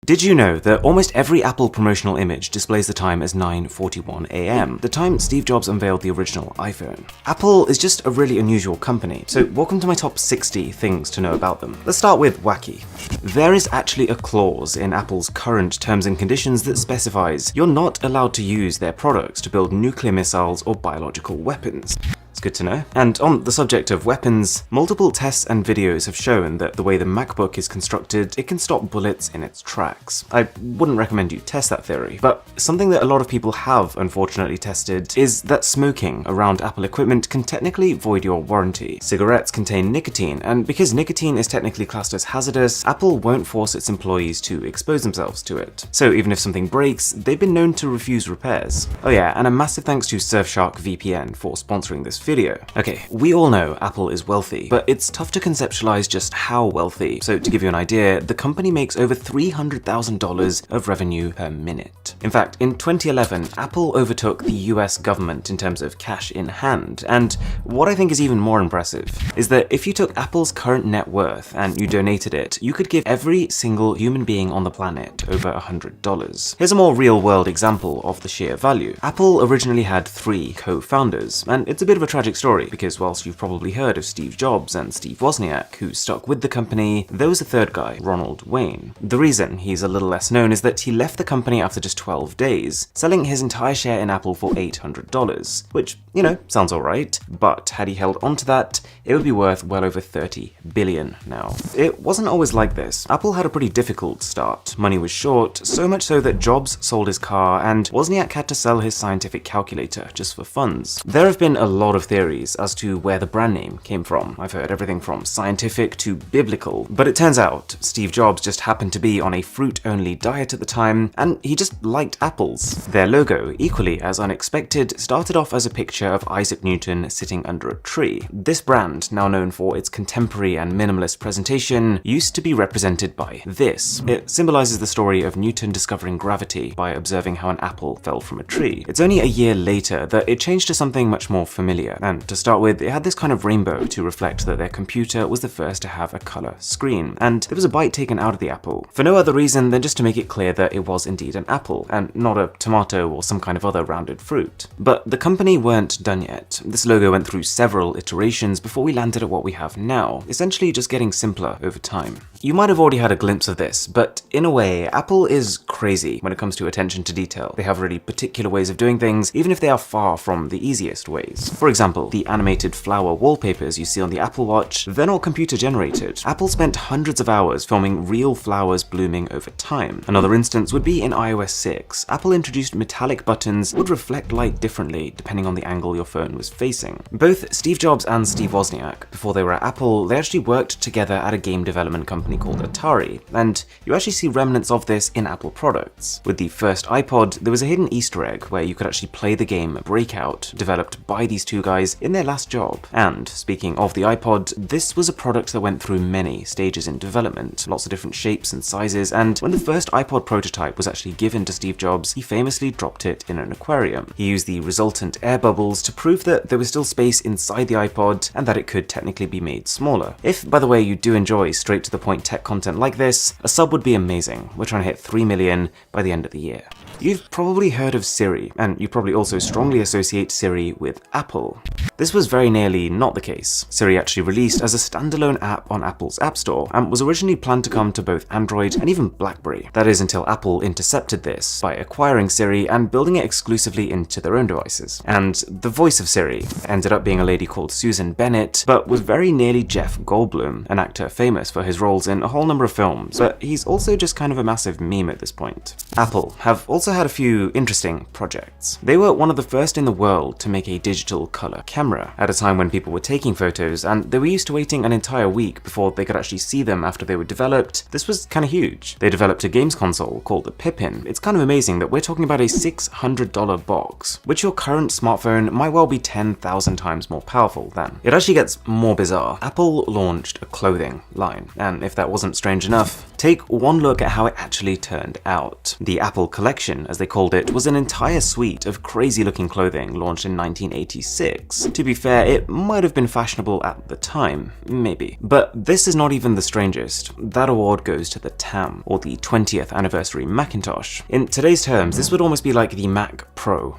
Did you know that almost every Apple promotional image displays the time as 9:41 AM, the time Steve Jobs unveiled the original iPhone? Apple is just a really unusual company, so welcome to my top 60 things to know about them. Let's start with wacky. There is actually a clause in Apple's current terms and conditions that specifies you're not allowed to use their products to build nuclear missiles or biological weapons. It's good to know. And on the subject of weapons, multiple tests and videos have shown that the way the MacBook is constructed, it can stop bullets in its tracks. I wouldn't recommend you test that theory, but something that a lot of people have unfortunately tested is that smoking around Apple equipment can technically void your warranty. Cigarettes contain nicotine, and because nicotine is technically classed as hazardous, Apple won't force its employees to expose themselves to it. So even if something breaks, they've been known to refuse repairs. Oh yeah, and a massive thanks to Surfshark VPN for sponsoring this video. Okay, we all know Apple is wealthy, but it's tough to conceptualize just how wealthy. So to give you an idea, the company makes over $300,000 of revenue per minute. In fact, in 2011, Apple overtook the US government in terms of cash in hand. And what I think is even more impressive is that if you took Apple's current net worth and you donated it, you could give every single human being on the planet over $100. Here's a more real-world example of the sheer value. Apple originally had 3 co-founders, and it's a bit of a tragic story because whilst you've probably heard of Steve Jobs and Steve Wozniak, who stuck with the company, there was a third guy, Ronald Wayne. The reason he's a little less known is that he left the company after just 12 days, selling his entire share in Apple for $800, which, you know, sounds alright, but had he held onto that, it would be worth well over $30 billion now. It wasn't always like this. Apple had a pretty difficult start. Money was short, so much so that Jobs sold his car and Wozniak had to sell his scientific calculator just for funds. There have been a lot of theories as to where the brand name came from. I've heard everything from scientific to biblical, but it turns out Steve Jobs just happened to be on a fruit-only diet at the time, and he just liked apples. Their logo, equally as unexpected, started off as a picture of Isaac Newton sitting under a tree. This brand, now known for its contemporary and minimalist presentation, used to be represented by this. It symbolizes the story of Newton discovering gravity by observing how an apple fell from a tree. It's only a year later that it changed to something much more familiar, and to start with, it had this kind of rainbow to reflect that their computer was the first to have a color screen, and there was a bite taken out of the apple, for no other reason than just to make it clear that it was indeed an apple, and not a tomato or some kind of other rounded fruit. But the company weren't done yet. This logo went through several iterations before we landed at what we have now, essentially just getting simpler over time. You might have already had a glimpse of this, but in a way, Apple is crazy when it comes to attention to detail. They have really particular ways of doing things, even if they are far from the easiest ways. For example, the animated flower wallpapers you see on the Apple Watch, they're not computer generated. Apple spent hundreds of hours filming real flowers blooming over time. Another instance would be in iOS 6. Apple introduced metallic buttons that would reflect light differently depending on the angle your phone was facing. Both Steve Jobs and Steve Wozniak, before they were at Apple, they actually worked together at a game development company called Atari, and you actually see remnants of this in Apple products. With the first iPod, there was a hidden Easter egg where you could actually play the game Breakout, developed by these two guys in their last job. And speaking of the iPod, this was a product that went through many stages in development, lots of different shapes and sizes, and when the first iPod prototype was actually given to Steve Jobs, he famously dropped it in an aquarium. He used the resultant air bubbles to prove that there was still space inside the iPod and that it could technically be made smaller. If, by the way, you do enjoy straight to the point tech content like this, a sub would be amazing. We're trying to hit 3 million by the end of the year. You've probably heard of Siri, and you probably also strongly associate Siri with Apple. This was very nearly not the case. Siri actually released as a standalone app on Apple's App Store, and was originally planned to come to both Android and even BlackBerry. That is until Apple intercepted this by acquiring Siri and building it exclusively into their own devices. And the voice of Siri ended up being a lady called Susan Bennett, but was very nearly Jeff Goldblum, an actor famous for his roles in a whole number of films, but he's also just kind of a massive meme at this point. Apple have also had a few interesting projects. They were one of the first in the world to make a digital color camera at a time when people were taking photos, and they were used to waiting an entire week before they could actually see them after they were developed. This was kind of huge. They developed a games console called the Pippin. It's kind of amazing that we're talking about a $600 box, which your current smartphone might well be 10,000 times more powerful than. It actually gets more bizarre. Apple launched a clothing line, and if that wasn't strange enough, Take one look at how it actually turned out. The Apple Collection, as they called it, was an entire suite of crazy-looking clothing launched in 1986. To be fair, it might have been fashionable at the time, maybe. But this is not even the strangest. That award goes to the TAM, or the 20th Anniversary Macintosh. In today's terms, this would almost be like the Mac Pro.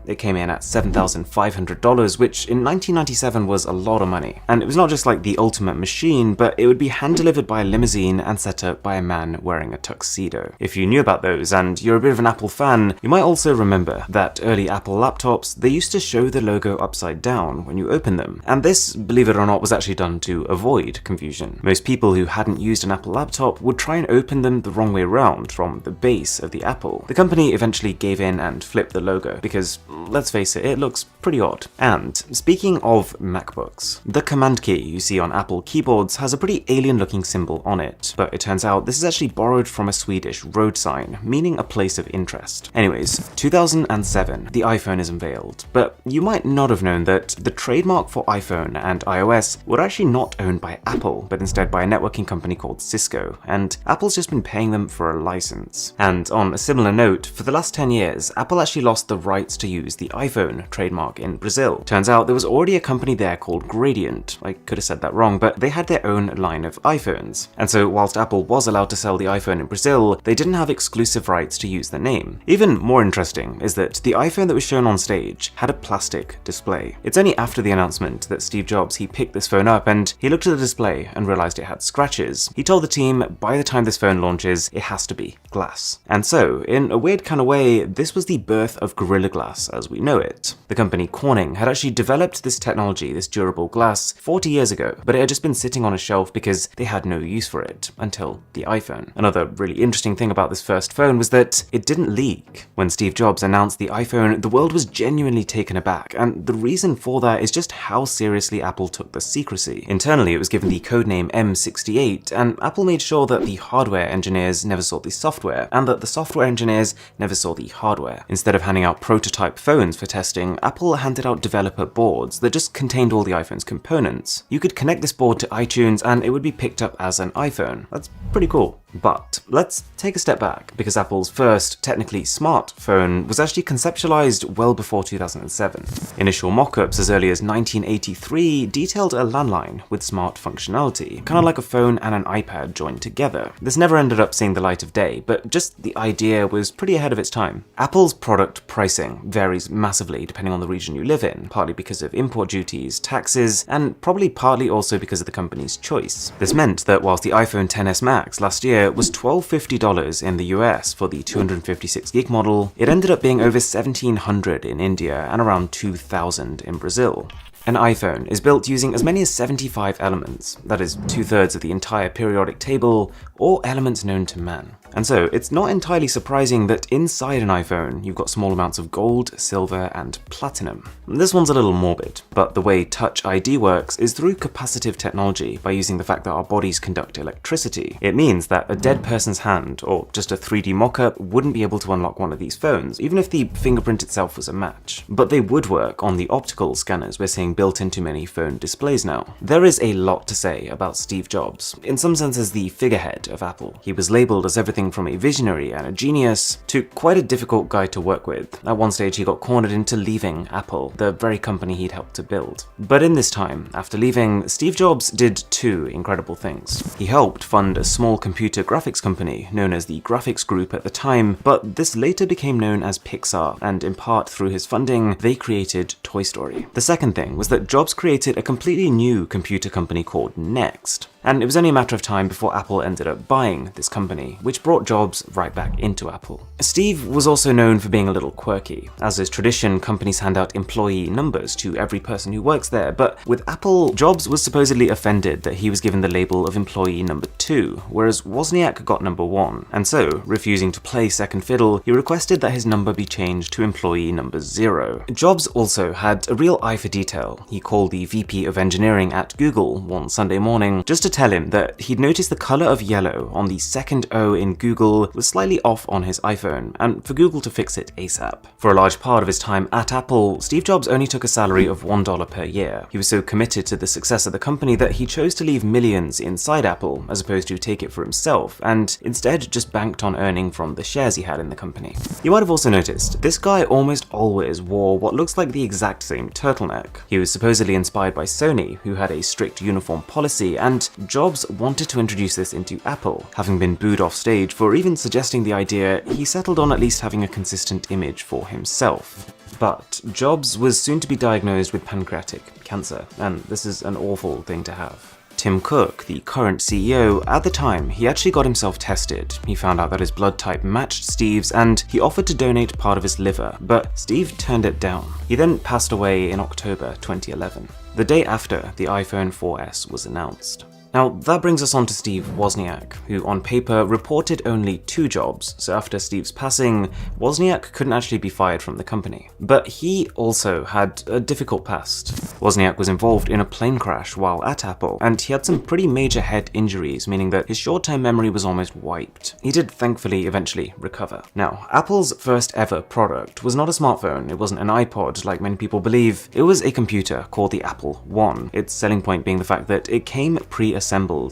It came in at $7,500, which in 1997 was a lot of money. And it was not just like the ultimate machine, but it would be hand-delivered by a limousine and set up by a man wearing a tuxedo. If you knew about those and you're a bit of an Apple fan, you might also remember that early Apple laptops, they used to show the logo upside down when you open them. And this, believe it or not, was actually done to avoid confusion. Most people who hadn't used an Apple laptop would try and open them the wrong way around from the base of the Apple. The company eventually gave in and flipped the logo because, let's face it looks pretty odd. And speaking of MacBooks, the command key you see on Apple keyboards has a pretty alien-looking symbol on it, but it turns out this is actually borrowed from a Swedish road sign, meaning a place of interest. Anyways, 2007, the iPhone is unveiled, but you might not have known that the trademark for iPhone and iOS were actually not owned by Apple, but instead by a networking company called Cisco, and Apple's just been paying them for a license. And on a similar note, for the last 10 years, Apple actually lost the rights to use the iPhone trademark in Brazil. Turns out there was already a company there called Gradient. I could have said that wrong, but they had their own line of iPhones. And so whilst Apple was allowed to sell the iPhone in Brazil, they didn't have exclusive rights to use the name. Even more interesting is that the iPhone that was shown on stage had a plastic display. It's only after the announcement that Steve Jobs, he picked this phone up and he looked at the display and realized it had scratches. He told the team, by the time this phone launches, it has to be glass. And so, in a weird kind of way, this was the birth of Gorilla Glass as we know it. The company Corning had actually developed this technology, this durable glass, 40 years ago, but it had just been sitting on a shelf because they had no use for it until the iPhone. Another really interesting thing about this first phone was that it didn't leak. When Steve Jobs announced the iPhone, the world was genuinely taken aback, and the reason for that is just how seriously Apple took the secrecy. Internally, it was given the codename M68, and Apple made sure that the hardware engineers never saw the software, and that the software engineers never saw the hardware. Instead of handing out prototype phones for testing, Apple handed out developer boards that just contained all the iPhone's components. You could connect this board to iTunes and it would be picked up as an iPhone. That's pretty cool. But let's take a step back, because Apple's first, technically smartphone was actually conceptualized well before 2007. Initial mock-ups as early as 1983 detailed a landline with smart functionality, kind of like a phone and an iPad joined together. This never ended up seeing the light of day, but just the idea was pretty ahead of its time. Apple's product pricing varies massively depending on the region you live in, partly because of import duties, taxes, and probably partly also because of the company's choice. This meant that whilst the iPhone XS Max last year was $1,250 in the US for the 256GB model, it ended up being over $1,700 in India and around $2,000 in Brazil. An iPhone is built using as many as 75 elements, that is 2/3 of the entire periodic table, or elements known to man. And so, it's not entirely surprising that inside an iPhone, you've got small amounts of gold, silver, and platinum. This one's a little morbid, but the way Touch ID works is through capacitive technology by using the fact that our bodies conduct electricity. It means that a dead person's hand, or just a 3D mock-up, wouldn't be able to unlock one of these phones, even if the fingerprint itself was a match. But they would work on the optical scanners we're seeing built into many phone displays now. There is a lot to say about Steve Jobs. In some senses, the figurehead of Apple. He was labeled as everything from a visionary and a genius to quite a difficult guy to work with. At one stage, he got cornered into leaving Apple, the very company he'd helped to build. But in this time, after leaving, Steve Jobs did two incredible things. He helped fund a small computer graphics company known as the Graphics Group at the time, but this later became known as Pixar, and in part through his funding, they created Toy Story. The second thing was that Jobs created a completely new computer company called Next. And it was only a matter of time before Apple ended up buying this company, which brought Jobs right back into Apple. Steve was also known for being a little quirky. As is tradition, companies hand out employee numbers to every person who works there, but with Apple, Jobs was supposedly offended that he was given the label of employee number 2, whereas Wozniak got number 1. And so, refusing to play second fiddle, he requested that his number be changed to employee number 0. Jobs also had a real eye for detail. He called the VP of engineering at Google one Sunday morning just to tell him that he'd noticed the color of yellow on the second O in Google was slightly off on his iPhone, and for Google to fix it ASAP. For a large part of his time at Apple, Steve Jobs only took a salary of $1 per year. He was so committed to the success of the company that he chose to leave millions inside Apple as opposed to take it for himself, and instead just banked on earning from the shares he had in the company. You might have also noticed, this guy almost always wore what looks like the exact same turtleneck. He was supposedly inspired by Sony, who had a strict uniform policy, and Jobs wanted to introduce this into Apple. Having been booed off stage for even suggesting the idea, he settled on at least having a consistent image for himself. But Jobs was soon to be diagnosed with pancreatic cancer, and this is an awful thing to have. Tim Cook, the current CEO, at the time, he actually got himself tested. He found out that his blood type matched Steve's, and he offered to donate part of his liver, but Steve turned it down. He then passed away in October 2011, the day after the iPhone 4S was announced. Now, that brings us on to Steve Wozniak, who on paper reported only 2 jobs, so after Steve's passing, Wozniak couldn't actually be fired from the company. But he also had a difficult past. Wozniak was involved in a plane crash while at Apple, and he had some pretty major head injuries, meaning that his short-term memory was almost wiped. He did thankfully eventually recover. Now, Apple's first ever product was not a smartphone, it wasn't an iPod like many people believe, it was a computer called the Apple I, its selling point being the fact that it came pre-assembled,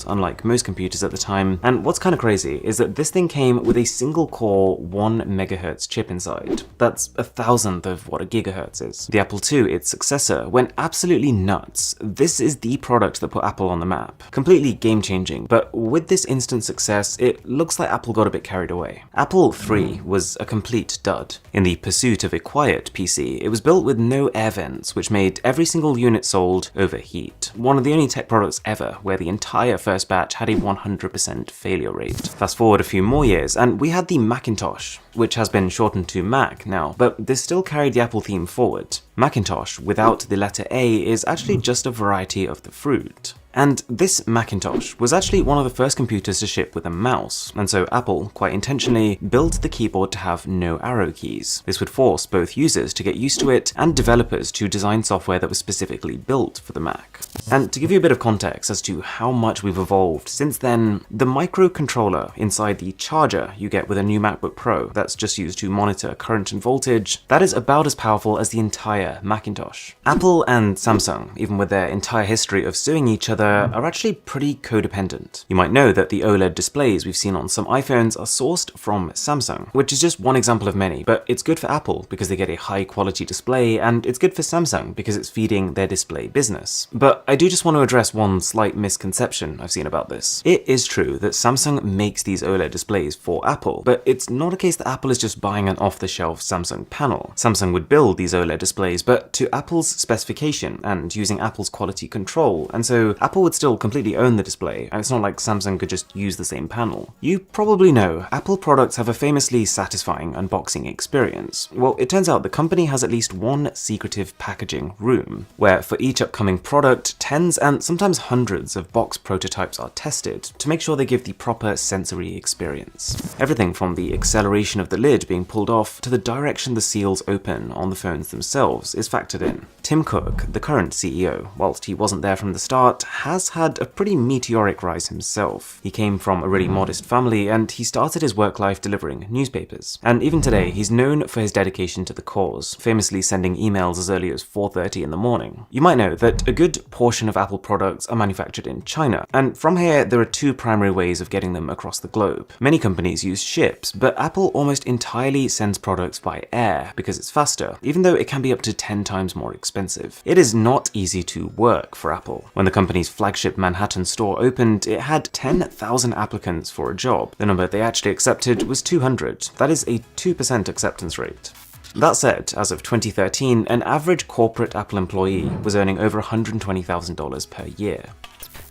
unlike most computers at the time, and what's kind of crazy is that this thing came with a single core 1 MHz chip inside. That's 1,000th of what a gigahertz is. The Apple II, its successor, went absolutely nuts. This is the product that put Apple on the map. Completely game-changing, but with this instant success, it looks like Apple got a bit carried away. Apple III was a complete dud. In the pursuit of a quiet PC, it was built with no air vents, which made every single unit sold overheat. One of the only tech products ever where the entire first batch had a 100% failure rate. Fast forward a few more years, and we had the Macintosh, which has been shortened to Mac now, but this still carried the Apple theme forward. Macintosh, without the letter A, is actually just a variety of the fruit. And this Macintosh was actually one of the first computers to ship with a mouse, and so Apple, quite intentionally, built the keyboard to have no arrow keys. This would force both users to get used to it and developers to design software that was specifically built for the Mac. And to give you a bit of context as to how much we've evolved since then, the microcontroller inside the charger you get with a new MacBook Pro that's just used to monitor current and voltage, that is about as powerful as the entire Macintosh. Apple and Samsung, even with their entire history of suing each other, are actually pretty codependent. You might know that the OLED displays we've seen on some iPhones are sourced from Samsung, which is just one example of many, but it's good for Apple because they get a high quality display, and it's good for Samsung because it's feeding their display business. But I do just want to address one slight misconception I've seen about this. It is true that Samsung makes these OLED displays for Apple, but it's not a case that Apple is just buying an off-the-shelf Samsung panel. Samsung would build these OLED displays, but to Apple's specification and using Apple's quality control, and so Apple would still completely own the display, and it's not like Samsung could just use the same panel. You probably know, Apple products have a famously satisfying unboxing experience. Well, it turns out the company has at least one secretive packaging room, where for each upcoming product, tens and sometimes hundreds of box prototypes are tested to make sure they give the proper sensory experience. Everything from the acceleration of the lid being pulled off to the direction the seals open on the phones themselves is factored in. Tim Cook, the current CEO, whilst he wasn't there from the start, has had a pretty meteoric rise himself. He came from a really modest family, and he started his work life delivering newspapers. And even today, he's known for his dedication to the cause, famously sending emails as early as 4:30 in the morning. You might know that a good portion of Apple products are manufactured in China, and from here there are 2 primary ways of getting them across the globe. Many companies use ships, but Apple almost entirely sends products by air because it's faster, even though it can be up to 10 times more expensive. It is not easy to work for Apple. When the company's flagship Manhattan store opened, it had 10,000 applicants for a job. The number they actually accepted was 200. That is a 2% acceptance rate. That said, as of 2013, an average corporate Apple employee was earning over $120,000 per year.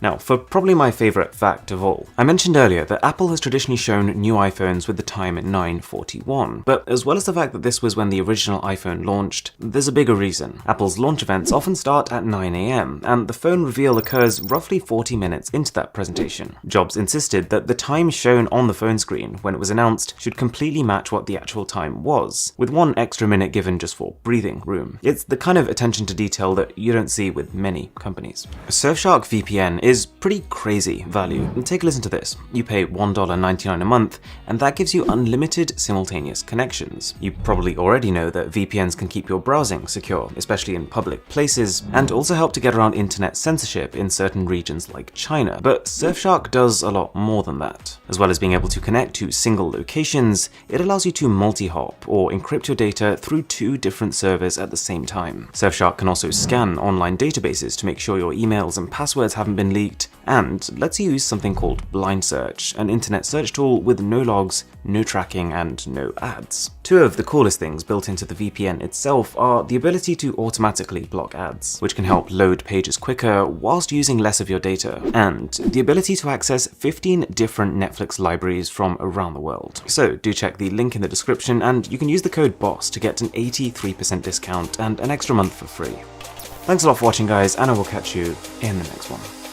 Now, for probably my favourite fact of all, I mentioned earlier that Apple has traditionally shown new iPhones with the time at 9:41, but as well as the fact that this was when the original iPhone launched, there's a bigger reason. Apple's launch events often start at 9 AM, and the phone reveal occurs roughly 40 minutes into that presentation. Jobs insisted that the time shown on the phone screen when it was announced should completely match what the actual time was, with 1 extra minute given just for breathing room. It's the kind of attention to detail that you don't see with many companies. Surfshark VPN is is pretty crazy value. Take a listen to this. You pay $1.99 a month, and that gives you unlimited simultaneous connections. You probably already know that VPNs can keep your browsing secure, especially in public places, and also help to get around internet censorship in certain regions like China. But Surfshark does a lot more than that. As well as being able to connect to single locations, it allows you to multi-hop or encrypt your data through 2 different servers at the same time. Surfshark can also scan online databases to make sure your emails and passwords haven't been leaked, and lets you use something called Blind Search, an internet search tool with no logs, no tracking, and no ads. 2 of the coolest things built into the VPN itself are the ability to automatically block ads, which can help load pages quicker whilst using less of your data, and the ability to access 15 different Netflix libraries from around the world. So do check the link in the description, and you can use the code BOSS to get an 83% discount and an extra month for free. Thanks a lot for watching, guys, and I will catch you in the next one.